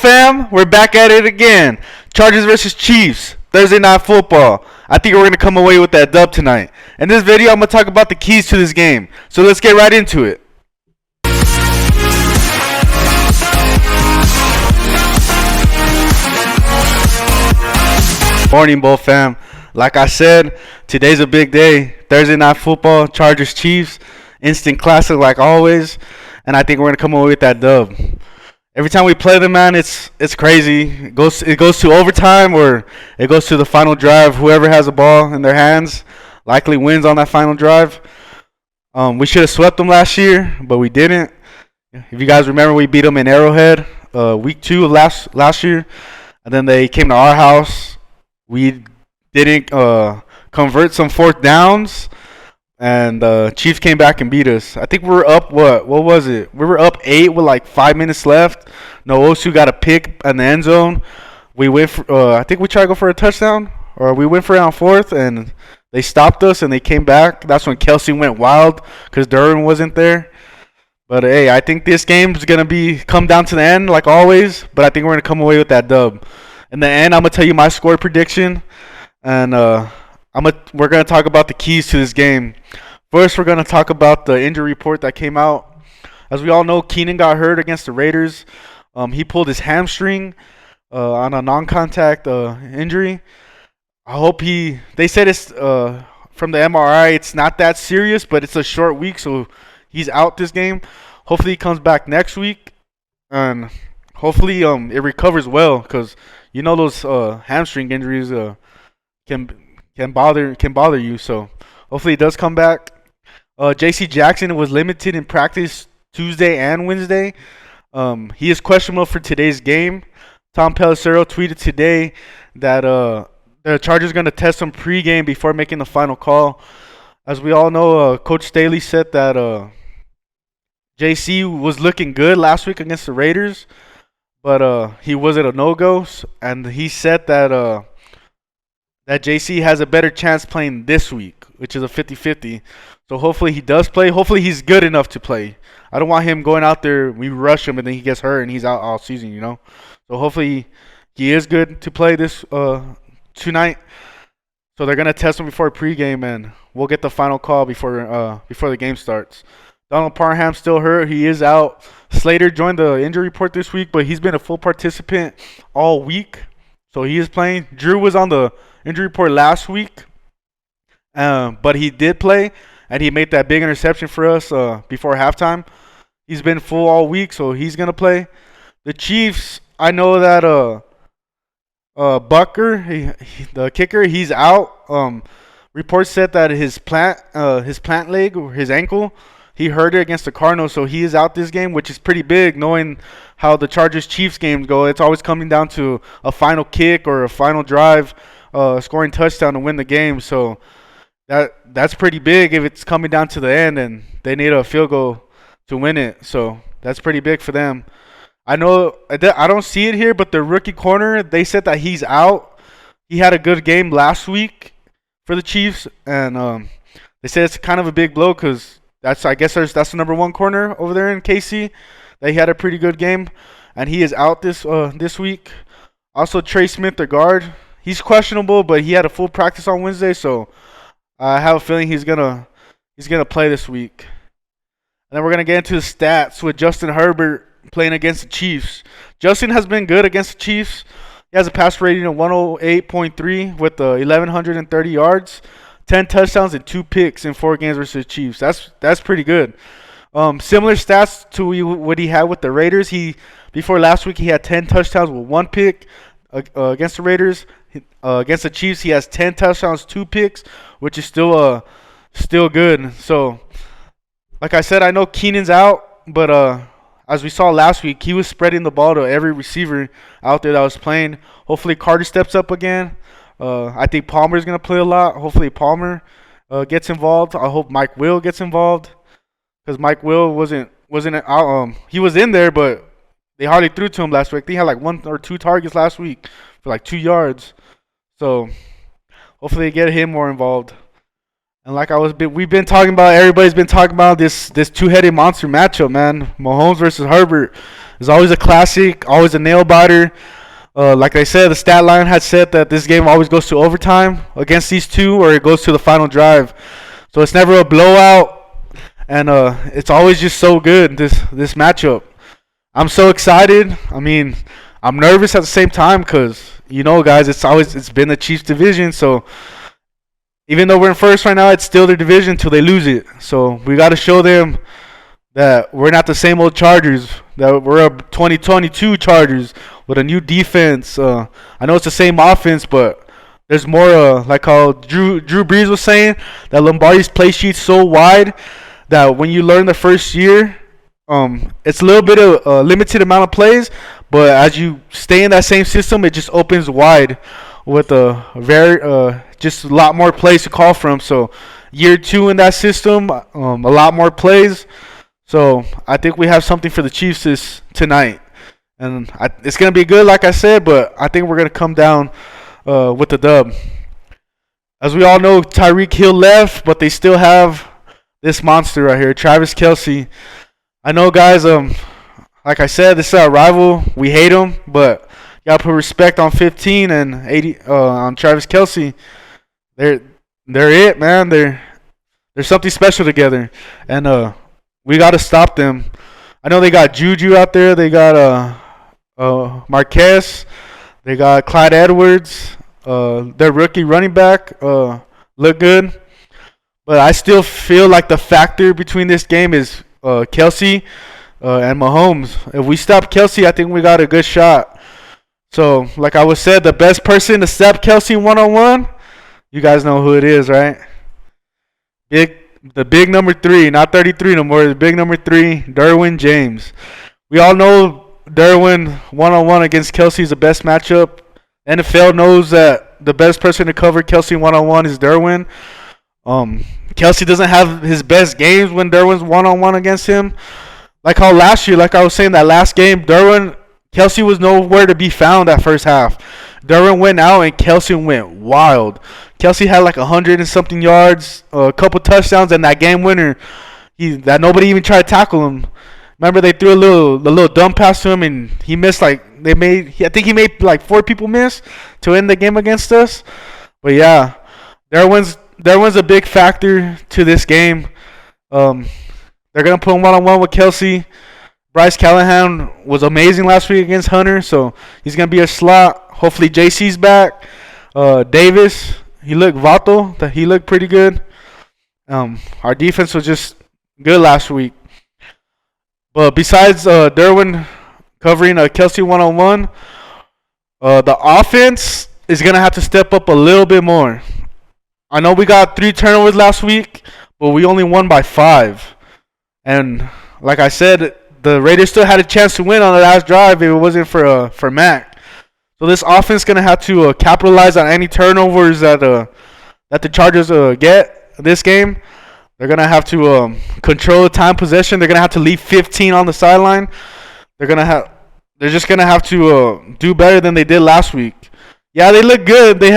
fam, we're back at it again. Chargers versus Chiefs, Thursday night football. I think we're going to come away with that dub tonight. In this video, I'm going to talk about the keys to this game. So let's get right into it. Morning, Bull fam. Like I said, today's a big day. Thursday night football, Chargers Chiefs, instant classic like always. And I think we're going to come away with that dub. Every time we play them, man, it's crazy. It goes to overtime or it goes to the final drive. Whoever has the ball in their hands likely wins on that final drive. We should have swept them last year, but we didn't. If you guys remember, we beat them in Arrowhead week 2 of last year, and then they came to our house. We didn't convert some fourth downs. And Chiefs came back and beat us. I think we were up, what was it? We were up 8 with like 5 minutes left. Noosu got a pick in the end zone. We went for, I think we tried to go for a touchdown. Or we went for it on fourth, and they stopped us, and they came back. That's when Kelsey went wild because Duran wasn't there. But, hey, I think this game is going to come down to the end like always. But I think we're going to come away with that dub. In the end, I'm going to tell you my score prediction. And we're going to talk about the keys to this game. First, we're going to talk about the injury report that came out. As we all know, Keenan got hurt against the Raiders. He pulled his hamstring on a non-contact injury. They said it's from the MRI, it's not that serious, but it's a short week, so he's out this game. Hopefully he comes back next week, and hopefully it recovers well, because you know those hamstring injuries can bother you. So hopefully he does come back. J.C. Jackson was limited in practice Tuesday and Wednesday. He is questionable for today's game. Tom Pelissero tweeted today that the Chargers are going to test him pregame before making the final call. As we all know, Coach Staley said that J.C. was looking good last week against the Raiders, but he wasn't a no-go. And he said that JC has a better chance playing this week, which is a 50-50. So hopefully he does play. Hopefully he's good enough to play. I don't want him going out there, we rush him, and then he gets hurt and he's out all season, you know. So hopefully he is good to play this tonight. So they're going to test him before pregame, and we'll get the final call before the game starts. Donald Parham's still hurt. He is out. Slater joined the injury report this week, but he's been a full participant all week. So he is playing. Drew was on the injury report last week, but he did play, and he made that big interception for us before halftime. He's been full all week, so he's going to play. The Chiefs, I know that Bucker, the kicker, he's out. Reports said that his plant leg or his ankle, he hurt it against the Cardinals, so he is out this game, which is pretty big knowing how the Chargers-Chiefs games go. It's always coming down to a final kick or a final drive, scoring touchdown to win the game. So that's pretty big if it's coming down to the end and they need a field goal to win it. So that's pretty big for them. I know I don't see it here, but the rookie corner, they said that he's out. He had a good game last week for the Chiefs, and they said it's kind of a big blow because that's the number one corner over there in KC. They had a pretty good game, and he is out this week. Also, Trey Smith, the guard, he's questionable, but he had a full practice on Wednesday, so I have a feeling he's gonna play this week. And then we're gonna get into the stats with Justin Herbert playing against the Chiefs. Justin has been good against the Chiefs. He has a pass rating of 108.3 with 1,130 yards, 10 touchdowns, and 2 picks in 4 games versus the Chiefs. That's pretty good. Similar stats to what he had with the Raiders. Before last week, he had 10 touchdowns with 1 pick against the Raiders. Against the Chiefs, he has 10 touchdowns, 2 picks, which is still good. So, like I said, I know Keenan's out, but as we saw last week, he was spreading the ball to every receiver out there that was playing. Hopefully Carter steps up again. I think Palmer's going to play a lot. Hopefully Palmer gets involved. I hope Mike Will gets involved, because Mike Will wasn't he was in there, but they hardly threw to him last week. They had like 1 or 2 targets last week for like 2 yards. So hopefully they get him more involved. And we've been talking about. Everybody's been talking about this two-headed monster matchup, man. Mahomes versus Herbert is always a classic, always a nail biter. Like I said, the stat line had said that this game always goes to overtime against these two, or it goes to the final drive. So it's never a blowout, and it's always just so good. This matchup, I'm so excited. I mean, I'm nervous at the same time because guys, it's been the Chiefs division, so. Even though we're in first right now, it's still their division until they lose it. So we got to show them that we're not the same old Chargers. That we're a 2022 Chargers with a new defense. I know it's the same offense, but there's more. Like how Drew Brees was saying, that Lombardi's play sheet's so wide that when you learn the first year, it's a little bit of a limited amount of plays. But as you stay in that same system, it just opens wide with a very just a lot more plays to call from. So year 2 in that system, a lot more plays. So I think we have something for the Chiefs tonight, and it's gonna be good, like I said. But I think we're gonna come down with the dub. As we all know, Tyreek Hill left, but they still have this monster right here, Travis Kelsey. I know, guys. Like I said, this is our rival. We hate him, but you gotta put respect on 15 and 80 on Travis Kelsey. They're it, man. They're something special together, and we gotta stop them. I know they got Juju out there. They got Marquez. They got Clyde Edwards. Their rookie running back look good, but I still feel like the factor between this game is Kelsey and Mahomes. If we stop Kelsey, I think we got a good shot. So, like I was said, the best person to stop Kelsey one-on-one, you guys know who it is, right? The big number 3, not 33 no more. The big number 3, Derwin James. We all know Derwin one-on-one against Kelsey is the best matchup. NFL knows that the best person to cover Kelsey one-on-one is Derwin. Kelsey doesn't have his best games when Derwin's one-on-one against him. Like how last year, like I was saying, that last game, Kelsey was nowhere to be found that first half. Derwin went out and Kelsey went wild. Kelsey had like 100 and something yards, a couple touchdowns, and that game winner, that nobody even tried to tackle him. Remember, they threw a little dump pass to him, and he missed I think he made like 4 people miss to end the game against us. But yeah, Derwin's a big factor to this game. They're gonna put him one-on-one with Kelsey. Bryce Callahan was amazing last week against Hunter, so he's going to be a slot. Hopefully JC's back. Davis, he looked pretty good. Our defense was just good last week. But besides Derwin covering Kelsey one-on-one, the offense is going to have to step up a little bit more. I know we got 3 turnovers last week, but we only won by 5. And like I said, the Raiders still had a chance to win on the last drive if it wasn't for Mac. So this offense is going to have to capitalize on any turnovers that the Chargers get this game. They're going to have to control the time possession. They're going to have to leave 15 on the sideline. They're just going to have to do better than they did last week. Yeah, they look good. They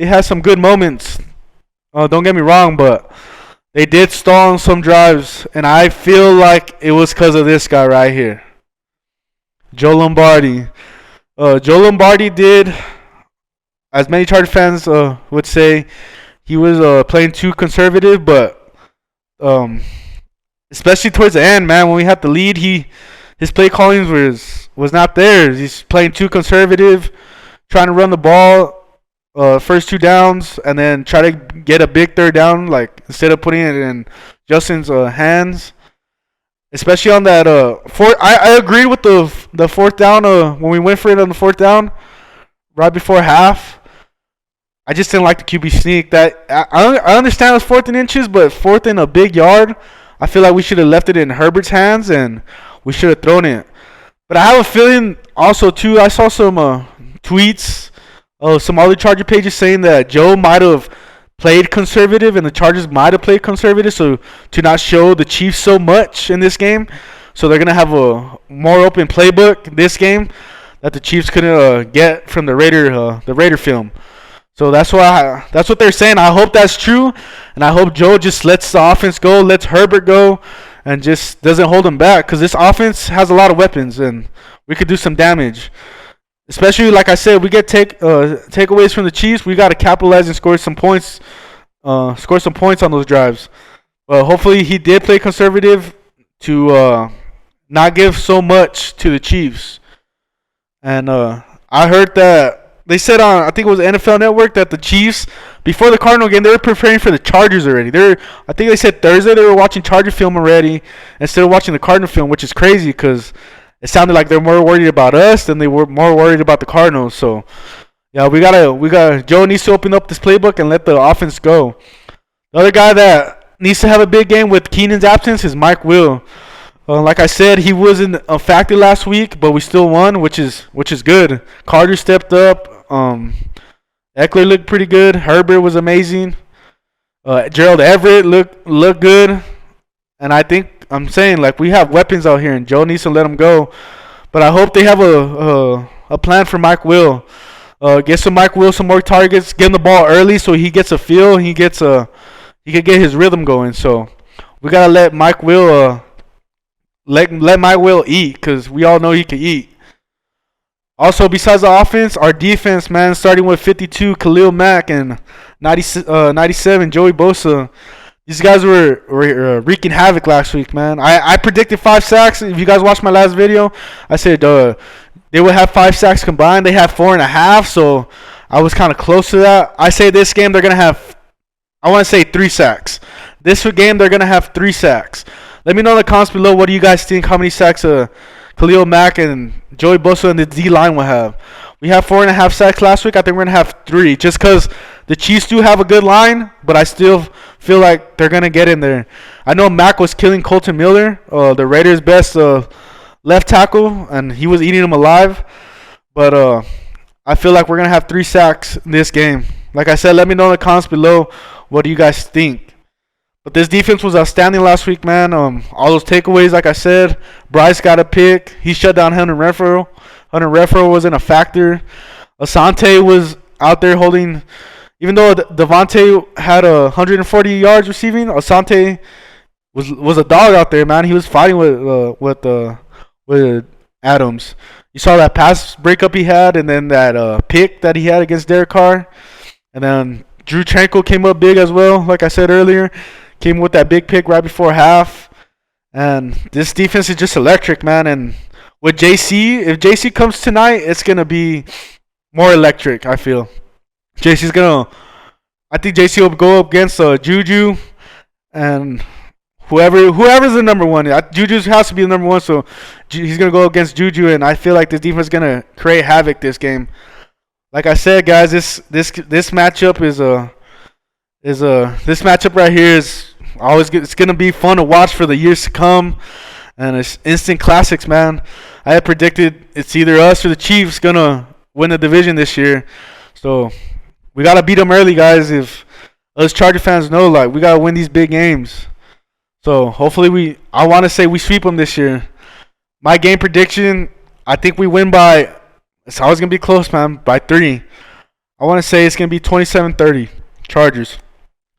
had some good moments. Don't get me wrong, but they did stall on some drives, and I feel like it was because of this guy right here, Joe Lombardi. Joe Lombardi did, as many Charger fans would say, he was playing too conservative, but especially towards the end, man, when we had the lead, his play calling was not there. He's playing too conservative, trying to run the ball. First 2 downs, and then try to get a big 3rd down, like instead of putting it in Justin's hands. Especially on that I agreed with the 4th down when we went for it on the 4th down right before half. I just didn't like the QB sneak. That I understand it's 4th and inches, but 4th and a big yard, I feel like we should have left it in Herbert's hands and we should have thrown it. But I have a feeling also too, I saw some tweets. Some other Charger pages saying that Joe might have played conservative and the Chargers might have played conservative, so to not show the Chiefs so much in this game. So they're going to have a more open playbook this game that the Chiefs couldn't get from the Raider film. So that's what they're saying. I hope that's true, and I hope Joe just lets the offense go, lets Herbert go, and just doesn't hold him back. Because this offense has a lot of weapons, and we could do some damage. Especially like I said, we get takeaways from the Chiefs. We got to capitalize and score some points. Score some points on those drives. Hopefully he did play conservative to not give so much to the Chiefs. And I heard that they said on, I think it was NFL Network, that the Chiefs, before the Cardinal game, they were preparing for the Chargers already. I think they said Thursday they were watching Charger film already instead of watching the Cardinal film, which is crazy because it sounded like they're more worried about us than they were more worried about the Cardinals. So yeah, we gotta Joe needs to open up this playbook and let the offense go. The other guy that needs to have a big game with Keenan's absence is Mike Will. Like I said, he wasn't a factor last week, but we still won, which is good. Carter stepped up. Eckler looked pretty good. Herbert was amazing. Gerald Everett looked good. And I think I'm saying, like, we have weapons out here, and Joe needs to let them go. But I hope they have a plan for Mike Will. Get Mike Will some more targets. Get him the ball early so he gets a feel. He can get his rhythm going. So we gotta let Mike Will let Mike Will eat, because we all know he can eat. Also, besides the offense, our defense, man, starting with 52, Khalil Mack, and 97, Joey Bosa. These guys were wreaking havoc last week, man. I predicted 5 sacks. If you guys watched my last video, I said they would have 5 sacks combined. They have 4.5, so I was kind of close to that. I say this game they're going to have, I want to say 3 sacks. This game they're going to have 3 sacks. Let me know in the comments below, what do you guys think, how many sacks Khalil Mack and Joey Bosa and the D-line will have. We have 4.5 sacks last week. I think we're going to have 3, just because the Chiefs do have a good line, but I still feel like they're going to get in there. I know Mack was killing Colton Miller, the Raiders' best left tackle, and he was eating him alive. But I feel like we're going to have 3 sacks in this game. Like I said, let me know in the comments below, what do you guys think. But this defense was outstanding last week, man. All those takeaways, like I said. Bryce got a pick. He shut down Hunter Renfrow. Hunter Renfrow wasn't a factor. Asante was out there holding. Even though Devontae had 140 yards receiving, Asante was a dog out there, man. He was fighting with Adams. You saw that pass breakup he had, and then that pick that he had against Derek Carr. And then Drew Tranquil came up big as well, like I said earlier. Came with that big pick right before half. And this defense is just electric, man. And with JC, if JC comes tonight, it's going to be more electric, I feel. I think JC will go up against Juju and whoever's the number one. Juju has to be the number one, so he's going to go against Juju, and I feel like this defense is going to create havoc this game. Like I said, guys, this matchup this matchup right here is always good. It's gonna be fun to watch for the years to come, and it's instant classics, man. I had predicted it's either us or the Chiefs gonna win the division this year, so we gotta beat them early, guys. If us Charger fans know, like, we gotta win these big games. So hopefully I want to say we sweep them this year. My game prediction, I think we win by. It's always gonna be close, man. By 3. I want to say it's gonna be 27-30 Chargers.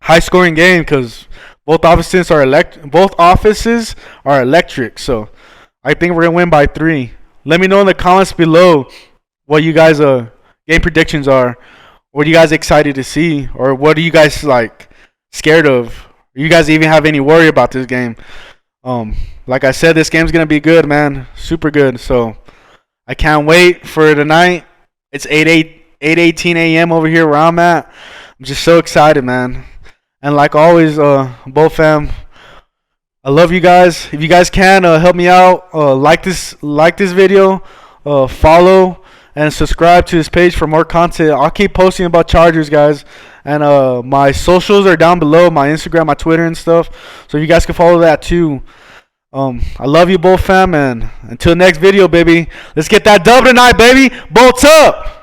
High scoring game, because both offices are electric. So I think we're gonna win by 3. Let me know in the comments below what you guys game predictions are. What are you guys excited to see, or what are you guys like scared of? You guys even have any worry about this game? Like I said, this game's gonna be good, man. Super good. So I can't wait for tonight. It's 8:18 a.m. over here where I'm at. I'm just so excited, man. And like always, Bo fam, I love you guys. If you guys can help me out, like this video, follow and subscribe to this page for more content. I'll keep posting about Chargers, guys. And my socials are down below, my Instagram, my Twitter and stuff. So you guys can follow that too. I love you both, fam, and until next video, baby. Let's get that dub tonight, baby. Bolts up!